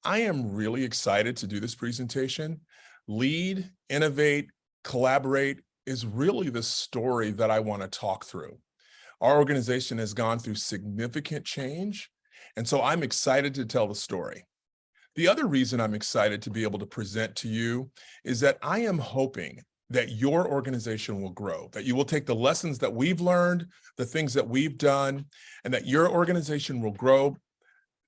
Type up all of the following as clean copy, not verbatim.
I am really excited to do this presentation. Lead, innovate, collaborate is really the story that I want to talk through. Our organization has gone through significant change, and so I'm excited to tell the story. The other reason I'm excited to be able to present to you is that I am hoping that your organization will grow, that you will take the lessons that we've learned, the things that we've done, and that your organization will grow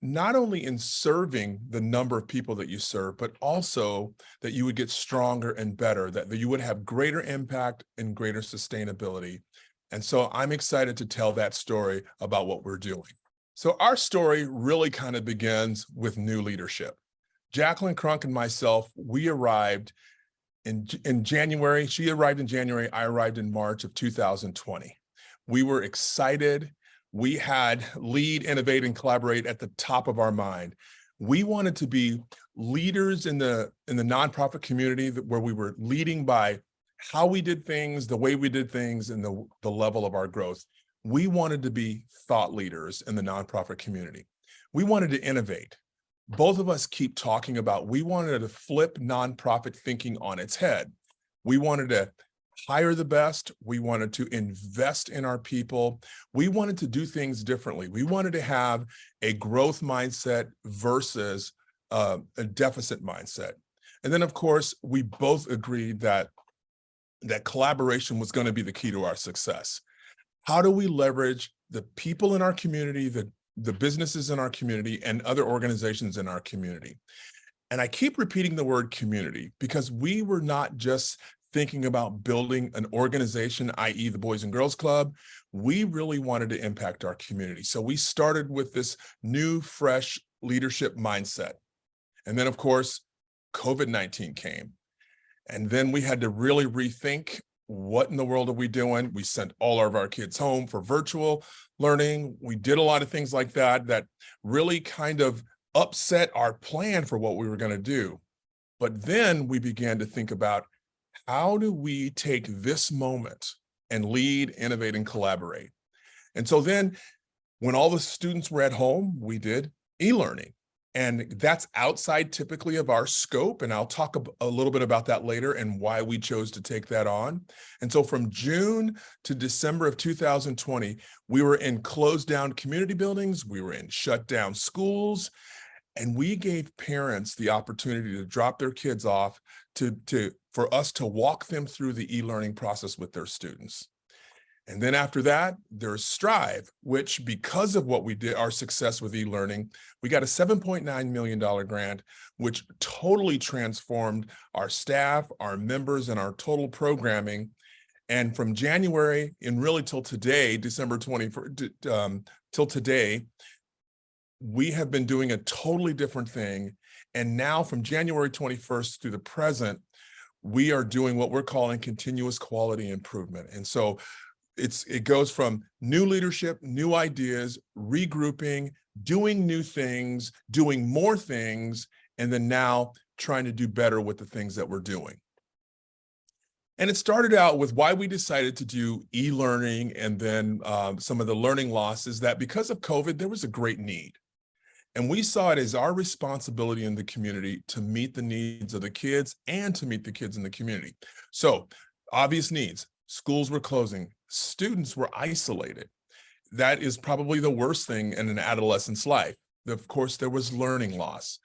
not only in serving the number of people that you serve, but also that you would get stronger and better, that you would have greater impact and greater sustainability. And so I'm excited to tell that story about what we're doing. So our story really kind of begins with new leadership. Jacqueline Crunk and myself, we arrived in January. She arrived in January. I arrived in March of 2020. We were excited. We had lead, innovate, and collaborate at the top of our mind. We wanted to be leaders in the nonprofit community where we were leading by how we did things, the way we did things, and the level of our growth. We wanted to be thought leaders in the nonprofit community. We wanted to innovate. Both of us keep talking about we wanted to flip nonprofit thinking on its head. We wanted to hire the best. We wanted to invest in our people. We wanted to do things differently. We wanted to have a growth mindset versus a deficit mindset. And then, of course, we both agreed that collaboration was going to be the key to our success. How do we leverage the people in our community, the businesses in our community, and other organizations in our community? And I keep repeating the word community because we were not just thinking about building an organization, i.e. the Boys and Girls Club. We really wanted to impact our community. So we started with this new, fresh leadership mindset. And then, of course, COVID-19 came. And then we had to really rethink, what in the world are we doing? We sent all of our kids home for virtual learning. We did a lot of things like that really kind of upset our plan for what we were going to do. But then we began to think about, how do we take this moment and lead, innovate, and collaborate? And so then when all the students were at home, we did e-learning. And that's outside typically of our scope. And I'll talk a little bit about that later and why we chose to take that on. And so from June to December of 2020, we were in closed down community buildings. We were in shut down schools. And we gave parents the opportunity to drop their kids off for us to walk them through the e-learning process with their students. And then after that, there's Strive, which because of what we did, our success with e-learning, we got a $7.9 million grant, which totally transformed our staff, our members, and our total programming. And from January and really till today, December 21st, till today, we have been doing a totally different thing. And now from January 21st through the present, we are doing what we're calling continuous quality improvement. And so it goes from new leadership, new ideas, regrouping, doing new things, doing more things, and then now trying to do better with the things that we're doing. And it started out with why we decided to do e-learning, and then some of the learning loss is that because of COVID, there was a great need. And we saw it as our responsibility in the community to meet the needs of the kids and to meet the kids in the community. So obvious needs, schools were closing, students were isolated. That is probably the worst thing in an adolescent's life. Of course, there was learning loss.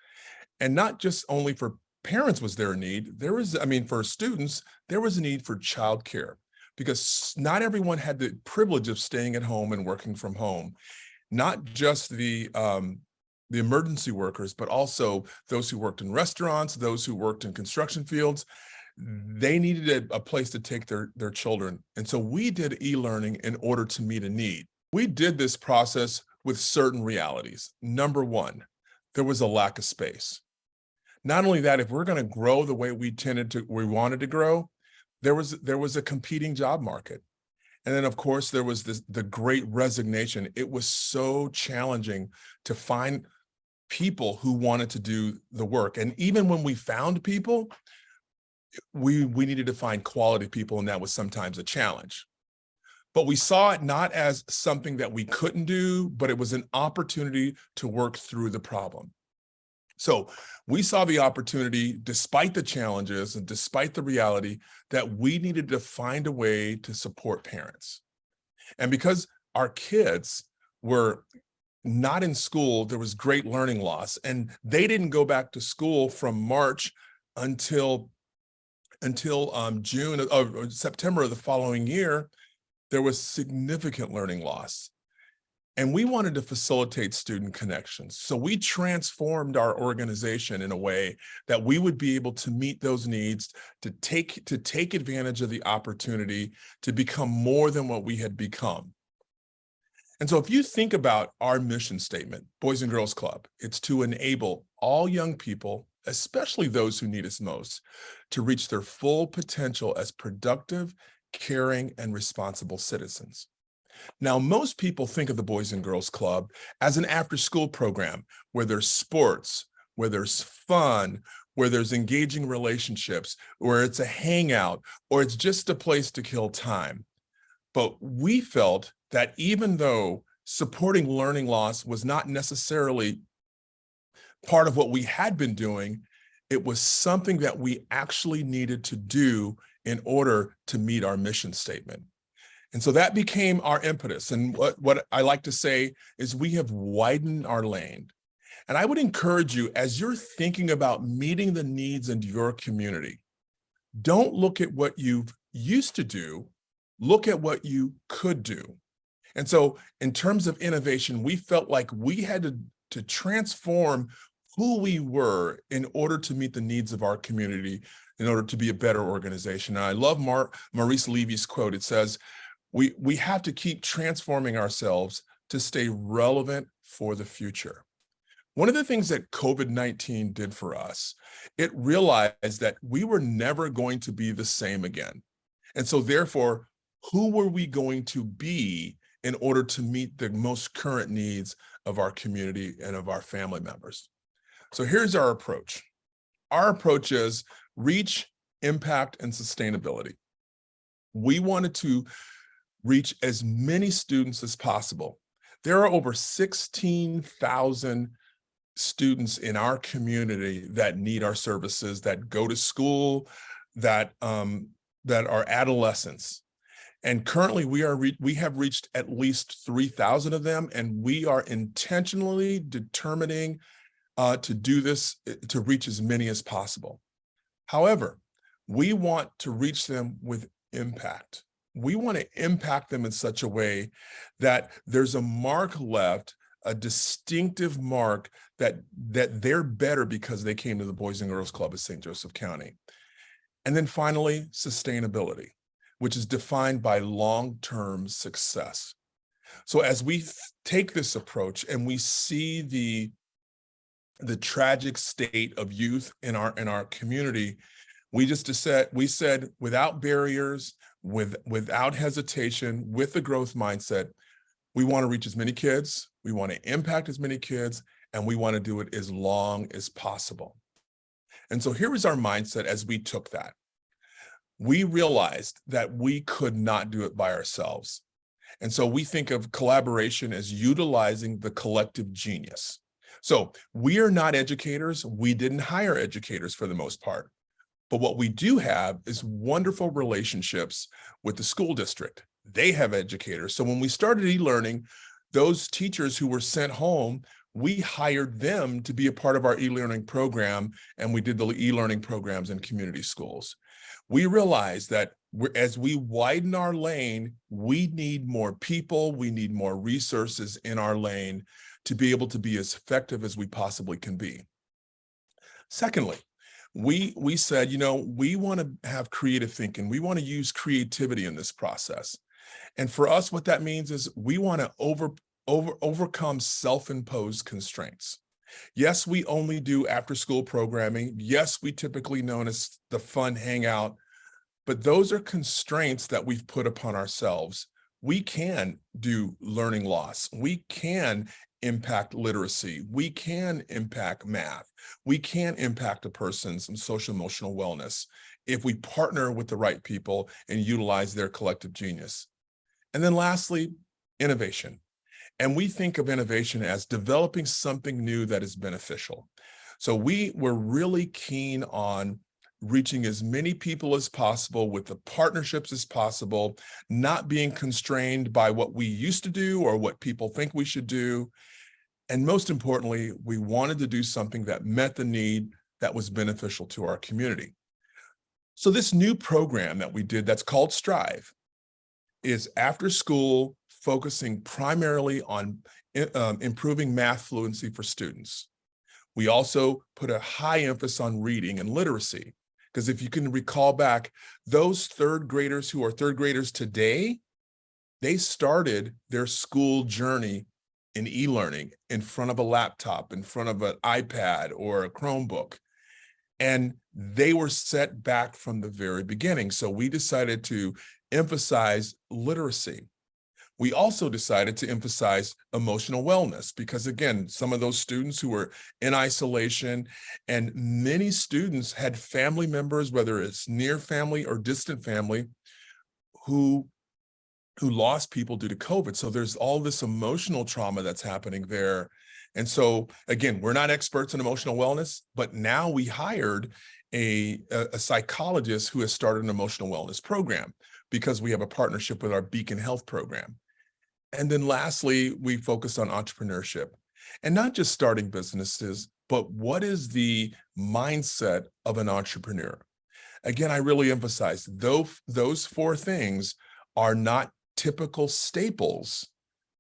And not just only for parents was there a need, for students, there was a need for childcare because not everyone had the privilege of staying at home and working from home. Not just the emergency workers, but also those who worked in restaurants, those who worked in construction fields. They needed a place to take their children. And so we did e-learning in order to meet a need. We did this process with certain realities. Number one, there was a lack of space. Not only that, if we're going to grow the way we wanted to grow, there was a competing job market. And then, of course, there was the great resignation. It was so challenging to find people who wanted to do the work. And even when we found people, we needed to find quality people, and that was sometimes a challenge. But we saw it not as something that we couldn't do, but it was an opportunity to work through the problem. So we saw the opportunity, despite the challenges and despite the reality, that we needed to find a way to support parents. And because our kids were not in school, there was great learning loss, and they didn't go back to school from March until June or September of the following year. There was significant learning loss. And we wanted to facilitate student connections. So we transformed our organization in a way that we would be able to meet those needs, to take advantage of the opportunity to become more than what we had become. And so if you think about our mission statement, Boys and Girls Club, it's to enable all young people, especially those who need us most, to reach their full potential as productive, caring, and responsible citizens. Now, most people think of the Boys and Girls Club as an after-school program where there's sports, where there's fun, where there's engaging relationships, where it's a hangout, or it's just a place to kill time. But we felt that even though supporting learning loss was not necessarily part of what we had been doing, it was something that we actually needed to do in order to meet our mission statement. And so that became our impetus. And what I like to say is we have widened our lane. And I would encourage you, as you're thinking about meeting the needs in your community, don't look at what you've used to do, look at what you could do. And so in terms of innovation, we felt like we had to transform who we were in order to meet the needs of our community, in order to be a better organization. And I love Maurice Levy's quote. It says, we have to keep transforming ourselves to stay relevant for the future. One of the things that COVID-19 did for us, it realized that we were never going to be the same again. And so therefore, who were we going to be in order to meet the most current needs of our community and of our family members? So here's our approach. Our approach is reach, impact, and sustainability. We wanted to reach as many students as possible. There are over 16,000 students in our community that need our services, that go to school, that are adolescents. And currently we have reached at least 3,000 of them, and we are intentionally determining to do this, to reach as many as possible. However, we want to reach them with impact. We want to impact them in such a way that there's a mark left, a distinctive mark that they're better because they came to the Boys and Girls Club of St. Joseph County. And then finally, sustainability, which is defined by long-term success. So as we take this approach and we see the tragic state of youth in our community, we said without barriers, without hesitation, with the growth mindset, we want to reach as many kids, we want to impact as many kids, and we want to do it as long as possible. And so here was our mindset as we took that. We realized that we could not do it by ourselves. And so we think of collaboration as utilizing the collective genius. So we are not educators. We didn't hire educators for the most part. But what we do have is wonderful relationships with the school district. They have educators. So when we started e-learning, those teachers who were sent home, we hired them to be a part of our e-learning program, and we did the e-learning programs in community schools. We realized that as we widen our lane, we need more people, we need more resources in our lane to be able to be as effective as we possibly can be. Secondly, we said, we want to have creative thinking. We want to use creativity in this process. And for us, what that means is we want to overcome self-imposed constraints. Yes, we only do after-school programming. Yes, we typically known as the fun hangout, but those are constraints that we've put upon ourselves. We can do learning loss. We can impact literacy. We can impact math. We can impact a person's social emotional wellness if we partner with the right people and utilize their collective genius. And then lastly, innovation. And we think of innovation as developing something new that is beneficial. So we were really keen on reaching as many people as possible with the partnerships as possible, not being constrained by what we used to do or what people think we should do. And most importantly, we wanted to do something that met the need that was beneficial to our community. So this new program that we did that's called Strive is after school, focusing primarily on improving math fluency for students. We also put a high emphasis on reading and literacy, because if you can recall back, those third graders who are third graders today, they started their school journey in e-learning in front of a laptop, in front of an iPad or a Chromebook. And they were set back from the very beginning. So we decided to emphasize literacy. We also decided to emphasize emotional wellness because, again, some of those students who were in isolation, and many students had family members, whether it's near family or distant family, who lost people due to COVID. So there's all this emotional trauma that's happening there. And so, again, we're not experts in emotional wellness, but now we hired a psychologist who has started an emotional wellness program because we have a partnership with our Beacon Health program. And then lastly, we focus on entrepreneurship and not just starting businesses, but what is the mindset of an entrepreneur? Again, I really emphasize those four things are not typical staples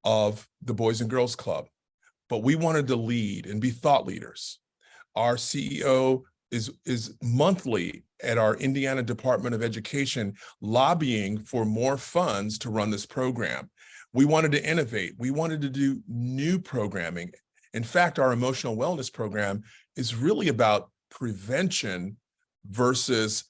of the Boys and Girls Club, but we wanted to lead and be thought leaders. Our CEO is monthly at our Indiana Department of Education lobbying for more funds to run this program. We wanted to innovate. We wanted to do new programming. In fact, our emotional wellness program is really about prevention versus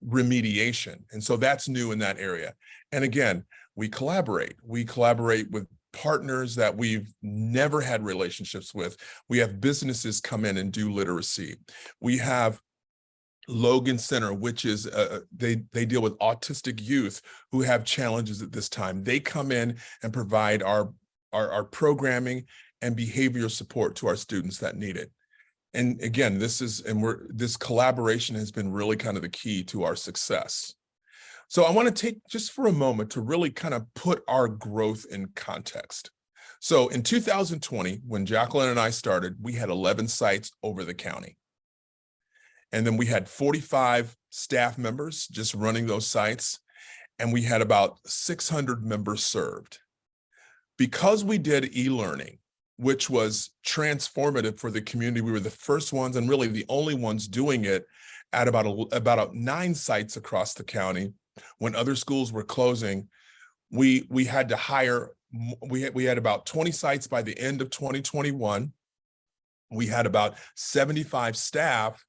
remediation. And so that's new in that area. And again, we collaborate. We collaborate with partners that we've never had relationships with. We have businesses come in and do literacy. We have Logan Center, which is they deal with autistic youth who have challenges at this time. They come in and provide our programming and behavioral support to our students that need it. And again, this collaboration has been really kind of the key to our success. So I want to take just for a moment to really kind of put our growth in context. So in 2020, when Jacqueline and I started, we had 11 sites over the county. And then we had 45 staff members just running those sites. And we had about 600 members served. Because we did e-learning, which was transformative for the community, we were the first ones and really the only ones doing it at about 9 sites across the county. When other schools were closing, we had to hire, we had about 20 sites by the end of 2021. We had about 75 staff,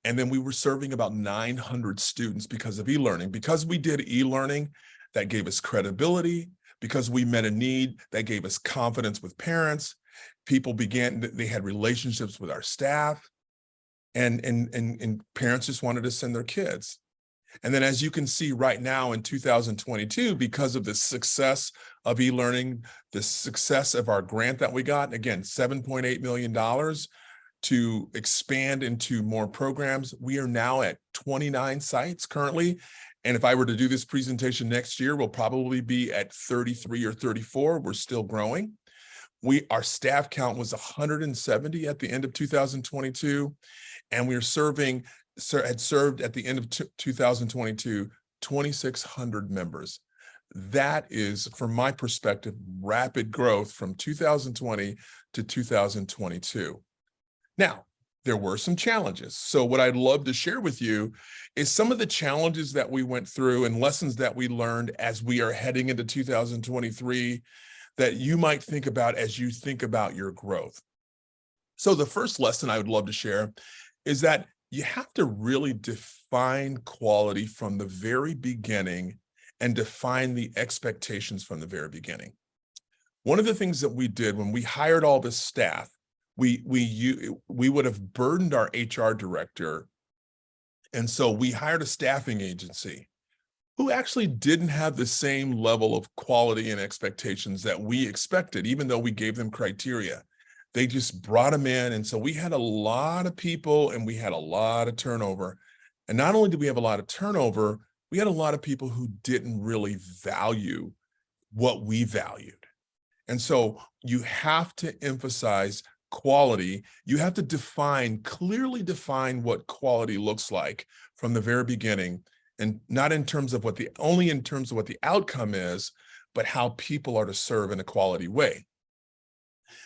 and then we were serving about 900 students because of e-learning. Because we did e-learning, that gave us credibility. Because we met a need, that gave us confidence with parents. They had relationships with our staff, and parents just wanted to send their kids. And then as you can see right now in 2022, because of the success of e-learning, the success of our grant that we got, again, $7.8 million to expand into more programs, we are now at 29 sites currently. And if I were to do this presentation next year, we'll probably be at 33 or 34. We're still growing. Our staff count was 170 at the end of 2022, and we had served at the end of 2022, 2,600 members. That is, from my perspective, rapid growth from 2020 to 2022. Now, there were some challenges. So what I'd love to share with you is some of the challenges that we went through and lessons that we learned as we are heading into 2023 that you might think about as you think about your growth. So the first lesson I would love to share is that you have to really define quality from the very beginning and define the expectations from the very beginning. One of the things that we did when we hired all this staff, we would have burdened our HR director. And so we hired a staffing agency who actually didn't have the same level of quality and expectations that we expected, even though we gave them criteria. They just brought them in. And so we had a lot of people and we had a lot of turnover. And not only did we have a lot of turnover, we had a lot of people who didn't really value what we valued. And so you have to emphasize quality. You have to clearly define what quality looks like from the very beginning, and not in terms of only in terms of what the outcome is, but how people are to serve in a quality way.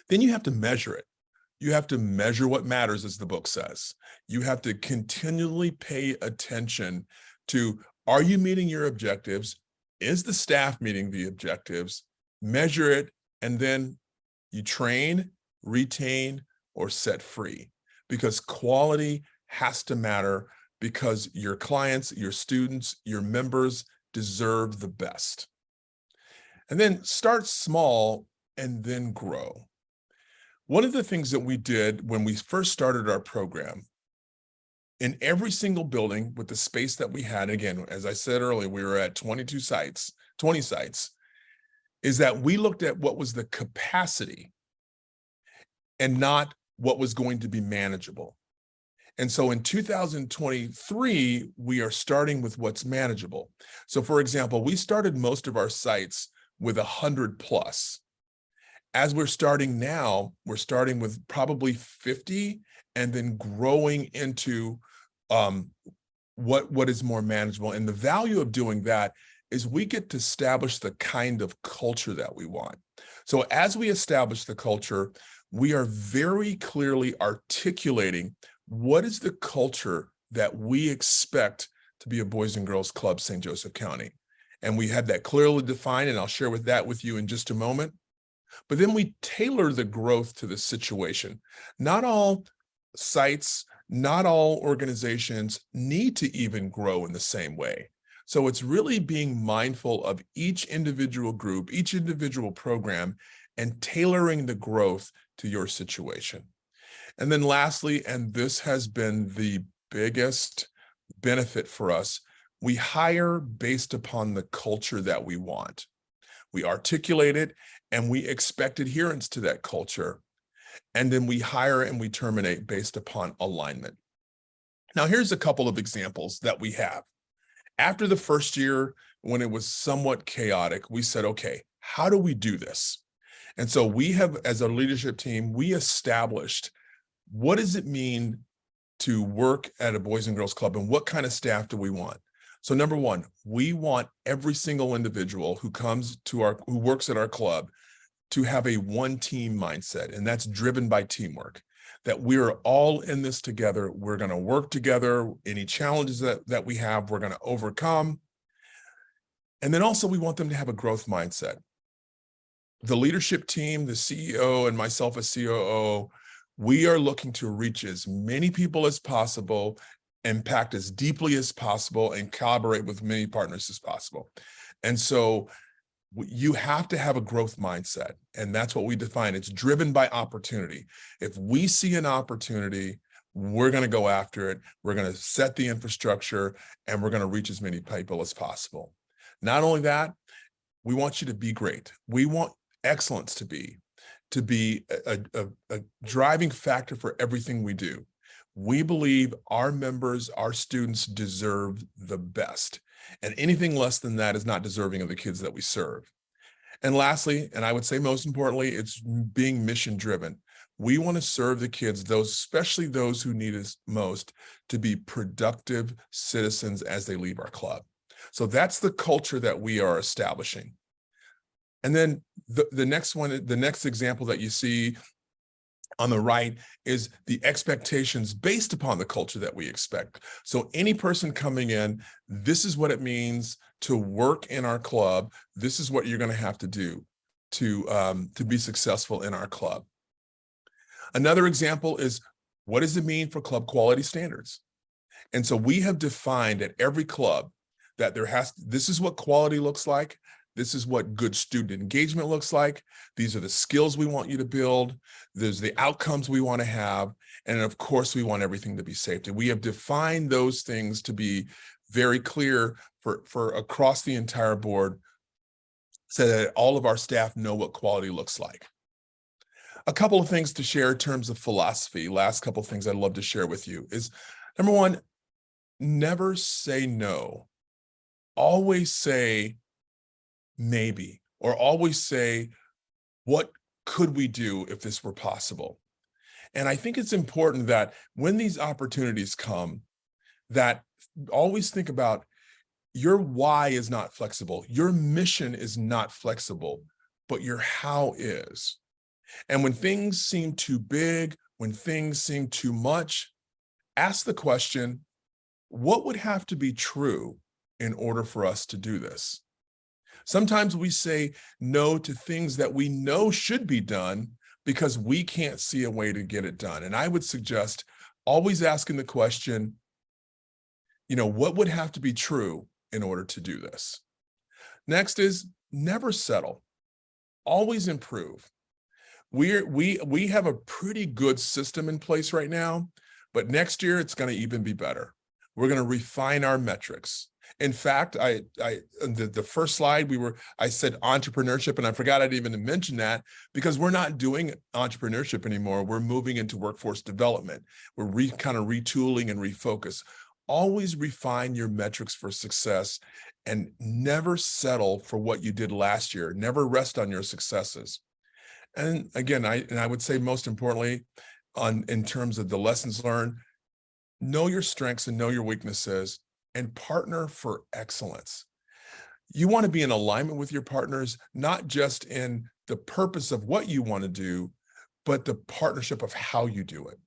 Then you have to measure it. You have to measure what matters, as the book says. You have to continually pay attention to, are you meeting your objectives? Is the staff meeting the objectives? Measure it, and then you train, retain, or set free, because quality has to matter, because your clients, your students, your members deserve the best. And then start small and then grow. One of the things that we did when we first started our program, in every single building with the space that we had, again, as I said earlier, we were at 20 sites, is that we looked at what was the capacity and not what was going to be manageable. And so in 2023, we are starting with what's manageable. So for example, we started most of our sites with 100 plus. As we're starting now, we're starting with probably 50 and then growing into what is more manageable. And the value of doing that is we get to establish the kind of culture that we want. So as we establish the culture, we are very clearly articulating what is the culture that we expect to be a Boys and Girls Club St. Joseph County. And we have that clearly defined, and I'll share that with you in just a moment. But then we tailor the growth to the situation. Not all sites, not all organizations need to even grow in the same way. So it's really being mindful of each individual group, each individual program, and tailoring the growth to your situation. And then lastly, and this has been the biggest benefit for us, we hire based upon the culture that we want. We articulate it and we expect adherence to that culture. And then we hire and we terminate based upon alignment. Now, here's a couple of examples that we have. After the first year, when it was somewhat chaotic, we said, okay, how do we do this? And so we have, as a leadership team, we established, what does it mean to work at a Boys and Girls Club, and what kind of staff do we want? So number one, we want every single individual who works at our club to have a one team mindset, and that's driven by teamwork, that we're all in this together. We're going to work together. Any challenges that we have, we're going to overcome. And then also we want them to have a growth mindset. The leadership team, the CEO and myself as COO, we are looking to reach as many people as possible, impact as deeply as possible, and collaborate with many partners as possible. And so you have to have a growth mindset, and that's what we define. It's driven by opportunity. If we see an opportunity, we're going to go after it. We're going to set the infrastructure, and we're going to reach as many people as possible. Not only that, we want you to be great. We want excellence to be a driving factor for everything we do. We believe our members, our students deserve the best, and anything less than that is not deserving of the kids that we serve. And lastly, and I would say most importantly, it's being mission driven. We want to serve the kids, especially those who need us most, to be productive citizens as they leave our club. So that's the culture that we are establishing. And then the next example that you see on the right is the expectations based upon the culture that we expect. So any person coming in, this is what it means to work in our club. This is what you're going to have to do to be successful in our club. Another example is, what does it mean for club quality standards? And so we have defined at every club that this is what quality looks like. This is what good student engagement looks like. These are the skills we want you to build. There's the outcomes we want to have. And of course, we want everything to be safe. And we have defined those things to be very clear for across the entire board, so that all of our staff know what quality looks like. A couple of things to share in terms of philosophy. Last couple of things I'd love to share with you is, number one, never say no. Always say maybe, or always say, what could we do if this were possible? And I think it's important that when these opportunities come, that always think about your why is not flexible. Your mission is not flexible, but your how is. And when things seem too big, when things seem too much, ask the question, what would have to be true in order for us to do this? Sometimes we say no to things that we know should be done because we can't see a way to get it done. And I would suggest always asking the question, what would have to be true in order to do this? Next is never settle, always improve. We have a pretty good system in place right now, but next year it's going to even be better. We're going to refine our metrics. In fact, the first slide I said entrepreneurship, and I forgot I'd even mention that because we're not doing entrepreneurship anymore. We're moving into workforce development. We're kind of retooling and refocus. Always refine your metrics for success and never settle for what you did last year. Never rest on your successes. And again, I would say most importantly, in terms of the lessons learned, know your strengths and know your weaknesses and partner for excellence. You want to be in alignment with your partners, not just in the purpose of what you want to do, but the partnership of how you do it.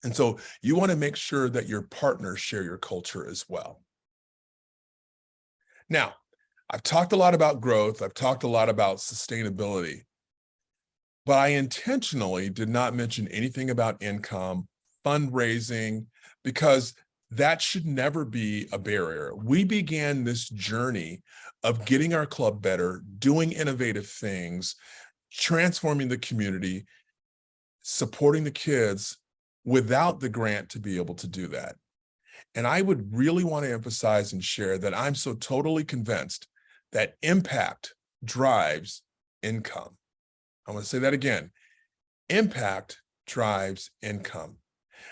And so you want to make sure that your partners share your culture as well. Now, I've talked a lot about growth. I've talked a lot about sustainability, but I intentionally did not mention anything about income, fundraising, because that should never be a barrier. We began this journey of getting our club better, doing innovative things, transforming the community, supporting the kids without the grant to be able to do that. And I would really want to emphasize and share that I'm so totally convinced that impact drives income. I want to say that again. Impact drives income.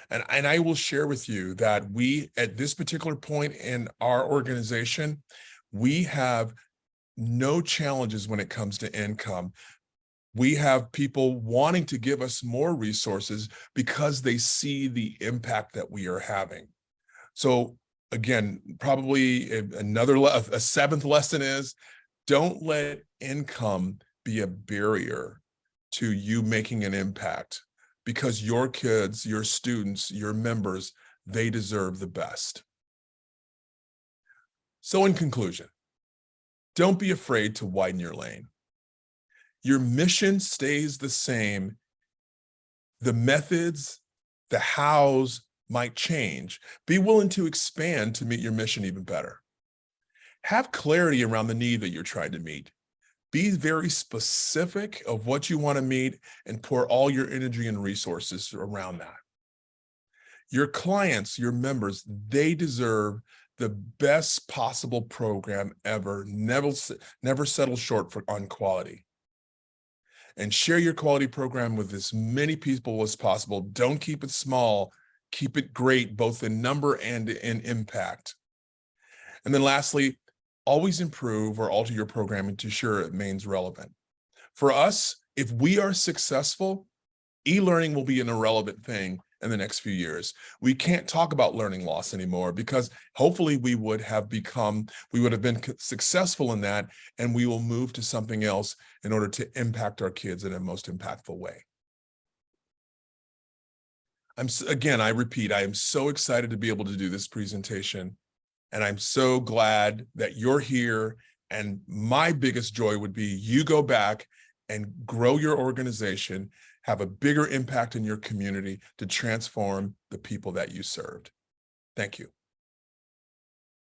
And I will share with you that we, at this particular point in our organization, we have no challenges when it comes to income. We have people wanting to give us more resources because they see the impact that we are having. So again, probably a seventh lesson is, don't let income be a barrier to you making an impact, because your kids, your students, your members, they deserve the best. So in conclusion, don't be afraid to widen your lane. Your mission stays the same. The methods, the hows might change. Be willing to expand to meet your mission even better. Have clarity around the need that you're trying to meet. Be very specific of what you want to meet and pour all your energy and resources around that. Your clients, your members, they deserve the best possible program ever. Never settle short on quality. And share your quality program with as many people as possible. Don't keep it small. Keep it great, both in number and in impact. And then lastly, always improve or alter your programming to ensure it remains relevant. For us, if we are successful, e-learning will be an irrelevant thing in the next few years. We can't talk about learning loss anymore because hopefully we would have been successful in that, and we will move to something else in order to impact our kids in a most impactful way. Again, I repeat, I am so excited to be able to do this presentation. And I'm so glad that you're here. And my biggest joy would be you go back and grow your organization, have a bigger impact in your community to transform the people that you served. Thank you.